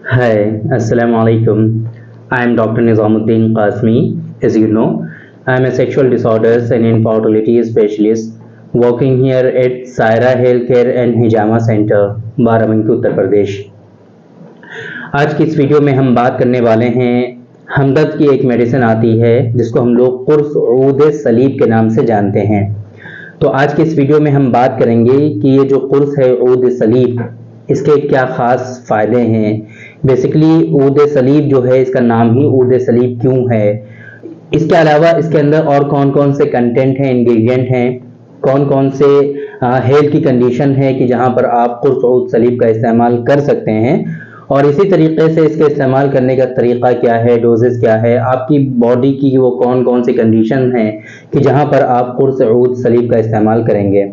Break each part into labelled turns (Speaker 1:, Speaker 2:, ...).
Speaker 1: Hi, Assalamu alaikum. I am Dr. Nizamuddin Qasmi. As you know, I am a sexual disorders and infertility specialist working here at Saira Healthcare and Hijama Center, Barabanki Uttar Pradesh. आज की इस video में हम बात करने वाले हैं हमदर्द की एक मेडिसिन आती है जिसको हम लोग कुर्स ऊद सलीब के नाम से जानते हैं। तो आज की इस वीडियो में हम बात करेंगे कि ये जो कुर्स है ऊद सलीब, इसके क्या ख़ास फ़ायदे हैं। बेसिकली ऊद सलीब जो है, इसका नाम ही ऊद सलीब क्यों है, इसके अलावा इसके अंदर और कौन कौन से कंटेंट हैं, इंग्रेडिएंट हैं, कौन कौन से हेल्थ की कंडीशन है कि जहां पर आप कुर्स ऊद सलीब का इस्तेमाल कर सकते हैं, और इसी तरीके से इसके इस्तेमाल करने का तरीका क्या है, डोजेस क्या है, आपकी बॉडी की वो कौन कौन सी कंडीशन है कि जहां पर आप कुर्स ऊद सलीब का इस्तेमाल करेंगे।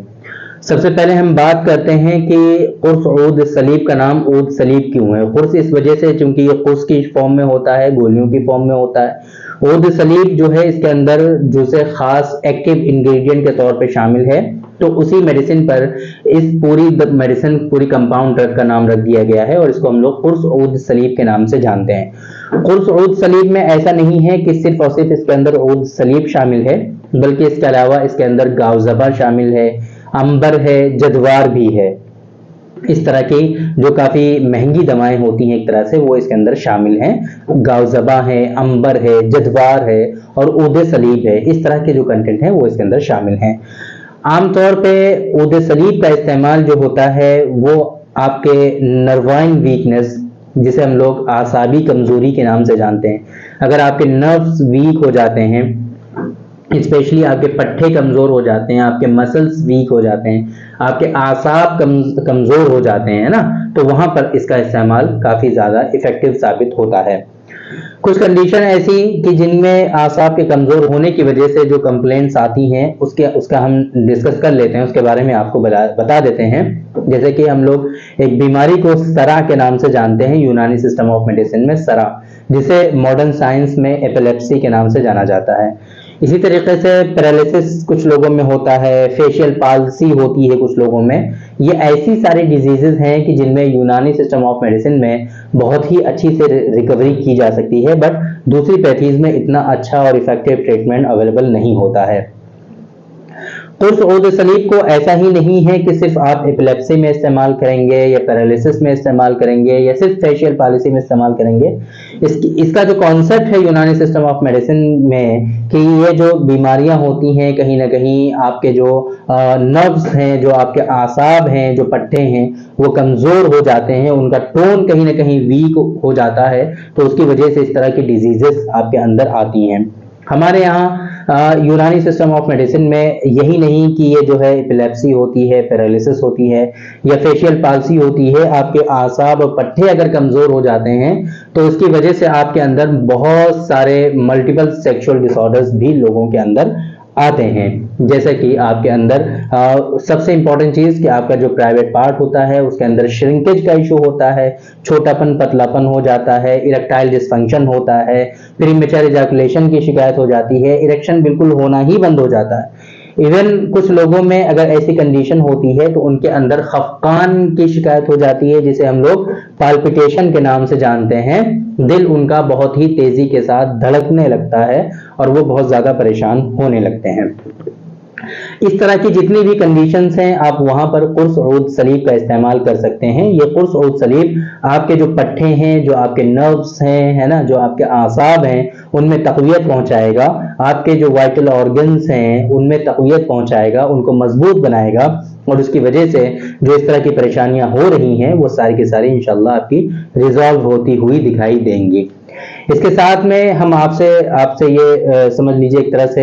Speaker 1: सबसे पहले हम बात करते हैं कि कुर्स ऊद सलीब का नाम ऊद सलीब क्यों है। कुर्स इस वजह से क्योंकि ये कुर्स की फॉर्म में होता है, गोलियों की फॉर्म में होता है। ऊद सलीब जो है इसके अंदर जो से खास एक्टिव इंग्रेडिएंट के तौर पे शामिल है, तो उसी मेडिसिन पर इस पूरी मेडिसिन पूरी कंपाउंड ड्रग का नाम रख दिया गया है और इसको हम लोग कुर्स ऊद सलीब के नाम से जानते हैं। कुर्स ऊद सलीब में ऐसा नहीं है कि सिर्फ और सिर्फ इसके अंदर ऊद सलीब शामिल है, बल्कि इसके अलावा इसके अंदर गावजबा शामिल है, अंबर है, जदवार भी है। इस तरह की जो काफी महंगी दवाएं होती हैं एक तरह से, वो इसके अंदर शामिल हैं। गावजबा है, अंबर है, जदवार है और ऊद सलीब है। इस तरह के जो कंटेंट हैं वो इसके अंदर शामिल हैं। आमतौर पे ऊद सलीब का इस्तेमाल जो होता है वो आपके नर्वाइन वीकनेस, जिसे हम लोग आसाबी कमजोरी के नाम से जानते हैं, अगर आपके नर्व्स वीक हो जाते हैं, स्पेशली आपके पट्टे कमजोर हो जाते हैं, आपके मसल्स वीक हो जाते हैं, आपके आसाब कमजोर हो जाते हैं ना, तो वहां पर इसका इस्तेमाल काफी ज्यादा इफेक्टिव साबित होता है। कुछ कंडीशन ऐसी कि जिनमें आसाब के कमजोर होने की वजह से जो कंप्लेंट्स आती हैं उसका हम डिस्कस कर लेते हैं, उसके बारे में आपको बता देते हैं। जैसे कि हम लोग एक बीमारी को सरा के नाम से जानते हैं, यूनानी सिस्टम ऑफ मेडिसिन में सरा, जिसे मॉडर्न साइंस में एपिलेप्सी के नाम से जाना जाता है। इसी तरीके से पैरालिसिस कुछ लोगों में होता है, फेशियल पाल्सी होती है कुछ लोगों में। ये ऐसी सारी डिजीजेस हैं कि जिनमें यूनानी सिस्टम ऑफ मेडिसिन में बहुत ही अच्छी से रिकवरी की जा सकती है, बट दूसरी पैथीज में इतना अच्छा और इफेक्टिव ट्रीटमेंट अवेलेबल नहीं होता है। कुर्स ऊद सलीब को ऐसा ही नहीं है कि सिर्फ आप एपिलेप्सी में इस्तेमाल करेंगे या पैरालिसिस में इस्तेमाल करेंगे या सिर्फ फेशियल पॉलिसी में इस्तेमाल करेंगे। इसका जो कॉन्सेप्ट है यूनानी सिस्टम ऑफ मेडिसिन में कि ये जो बीमारियां होती हैं, कहीं ना कहीं आपके जो नर्व्स हैं, जो आपके आसाब हैं, जो पट्टे हैं, वो कमजोर हो जाते हैं, उनका टोन कहीं ना कहीं वीक हो जाता है, तो उसकी वजह से इस तरह की डिजीजेस आपके अंदर आती हैं। हमारे यहाँ यूनानी सिस्टम ऑफ मेडिसिन में यही नहीं कि ये जो है एपिलेप्सी होती है, पैरालिसिस होती है या फेशियल पाल्सी होती है, आपके आसाब और पट्टे अगर कमजोर हो जाते हैं तो इसकी वजह से आपके अंदर बहुत सारे मल्टीपल सेक्सुअल डिसऑर्डर्स भी लोगों के अंदर आते हैं। जैसे कि आपके अंदर सबसे इंपॉर्टेंट चीज कि आपका जो प्राइवेट पार्ट होता है उसके अंदर श्रिंकेज का इशू होता है, छोटापन पतलापन हो जाता है, इरेक्टाइल डिसफंक्शन होता है, प्रीमेच्योर इजैकुलेशन की शिकायत हो जाती है, इरेक्शन बिल्कुल होना ही बंद हो जाता है। इवन कुछ लोगों में अगर ऐसी कंडीशन होती है तो उनके अंदर खफकान की शिकायत हो जाती है, जिसे हम लोग पाल्पिटेशन के नाम से जानते हैं। दिल उनका बहुत ही तेजी के साथ धड़कने लगता है और वो बहुत ज्यादा परेशान होने लगते हैं। इस तरह की जितनी भी कंडीशंस हैं, आप वहां पर कुर्स ऊद सलीब का इस्तेमाल कर सकते हैं। ये कुर्स ऊद सलीब आपके जो पट्टे हैं, जो आपके नर्व्स हैं, है ना, जो आपके आसाब हैं, उनमें तक़वियत पहुंचाएगा, आपके जो वाइटल ऑर्गन्स हैं उनमें तक़वियत पहुंचाएगा, उनको मजबूत बनाएगा, और उसकी वजह से जो इस तरह की परेशानियां हो रही हैं वो सारी की सारी इंशाल्लाह आपकी रिजॉल्व होती हुई दिखाई देंगी। इसके साथ में हम आपसे आपसे ये समझ लीजिए एक तरह से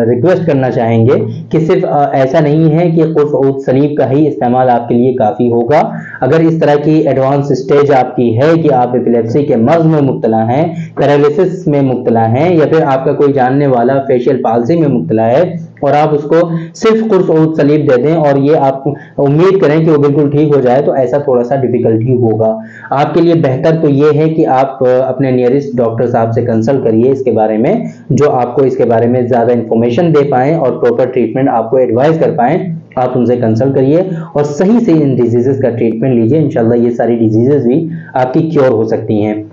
Speaker 1: रिक्वेस्ट करना चाहेंगे कि सिर्फ ऐसा नहीं है कि कुर्स ऊद सलीब का ही इस्तेमाल आपके लिए काफी होगा। अगर इस तरह की एडवांस स्टेज आपकी है कि आप एपिलेप्सी के मर्ज में मुब्तला हैं, पैरालिसिस में मुब्तला हैं, या फिर आपका कोई जानने वाला फेशियल पाल्सी में मुब्तला है और आप उसको सिर्फ कुर्स ऊद सलीब दे दें और ये आप उम्मीद करें कि वो बिल्कुल ठीक हो जाए, तो ऐसा थोड़ा सा डिफिकल्ट ही होगा। आपके लिए बेहतर तो ये है कि आप अपने नियरेस्ट डॉक्टर साहब से कंसल्ट करिए इसके बारे में, जो आपको इसके बारे में ज्यादा इंफॉर्मेशन दे पाएं और प्रॉपर ट्रीटमेंट आपको एडवाइस कर पाएं। आप उनसे कंसल्ट करिए और सही से इन डिजीजेस का ट्रीटमेंट लीजिए। इंशाल्लाह ये सारी डिजीजेस भी आपकी क्योर हो सकती हैं।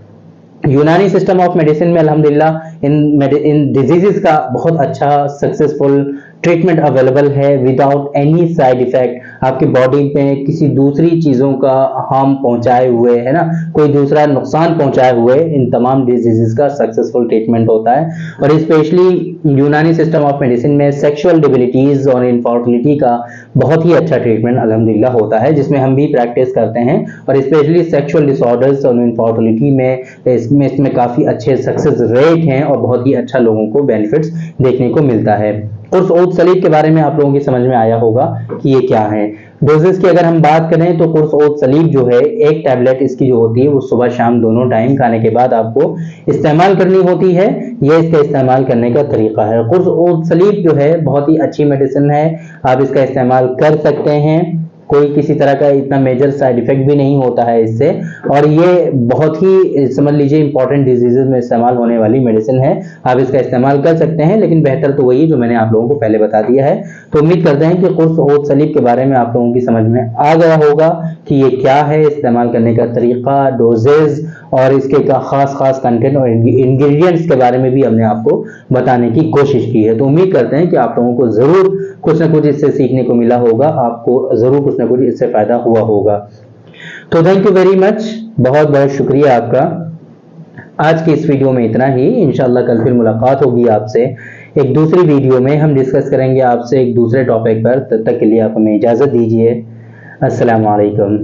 Speaker 1: यूनानी सिस्टम ऑफ मेडिसिन में अल्हम्दुलिल्लाह इन डिजीजेस का बहुत अच्छा सक्सेसफुल ट्रीटमेंट अवेलेबल है विदाउट एनी साइड इफेक्ट। आपकी बॉडी में किसी दूसरी चीजों का हार्म पहुंचाए हुए, है ना, कोई दूसरा नुकसान पहुंचाए हुए इन तमाम डिजीजेस का सक्सेसफुल ट्रीटमेंट होता है। और स्पेशली यूनानी सिस्टम ऑफ मेडिसिन में सेक्सुअल डिबिलिटीज और इनफर्टिलिटी का बहुत ही अच्छा ट्रीटमेंट अल्हम्दुलिल्लाह होता है, जिसमें हम भी प्रैक्टिस करते हैं। और स्पेशली सेक्सुअल डिसऑर्डर्स और इनफर्टिलिटी में इसमें काफी अच्छे सक्सेस रेट हैं और बहुत ही अच्छा लोगों को बेनिफिट्स देखने को मिलता है। कुर्स ओद सलीब के बारे में आप लोगों की समझ में आया होगा कि ये क्या है। डोजेस की अगर हम बात करें तो कुर्स ओद सलीब जो है, एक टैबलेट इसकी जो होती है वो सुबह शाम दोनों टाइम खाने के बाद आपको इस्तेमाल करनी होती है। ये इसका इस्तेमाल करने का तरीका है। कुर्स ओद सलीब जो है बहुत ही अच्छी मेडिसिन है, आप इसका इस्तेमाल कर सकते हैं। कोई किसी तरह का इतना मेजर साइड इफेक्ट भी नहीं होता है इससे, और ये बहुत ही समझ लीजिए इंपॉर्टेंट डिजीजेस में इस्तेमाल होने वाली मेडिसिन है। आप इसका इस्तेमाल कर सकते हैं, लेकिन बेहतर तो वही जो मैंने आप लोगों को पहले बता दिया है। तो उम्मीद करते हैं कि कुर्स ओद सलीब के बारे में आप लोगों की समझ में आ गया होगा कि ये क्या है, इस्तेमाल करने का तरीका, डोजेज और इसके खास कंटेंट और इंग्रेडिएंट्स के बारे में भी हमने आपको बताने की कोशिश की है। तो उम्मीद करते हैं कि आप लोगों को जरूर कुछ ना कुछ इससे सीखने को मिला होगा, आपको जरूर कुछ ना कुछ इससे फायदा हुआ होगा। तो थैंक यू वेरी मच, बहुत बहुत शुक्रिया आपका। आज की इस वीडियो में इतना ही। इंशाल्लाह कल फिर मुलाकात होगी आपसे एक दूसरी वीडियो में। हम डिस्कस करेंगे आपसे एक दूसरे टॉपिक पर। तब तक के लिए आप हमें इजाजत दीजिए। अस्सलाम वालेकुम।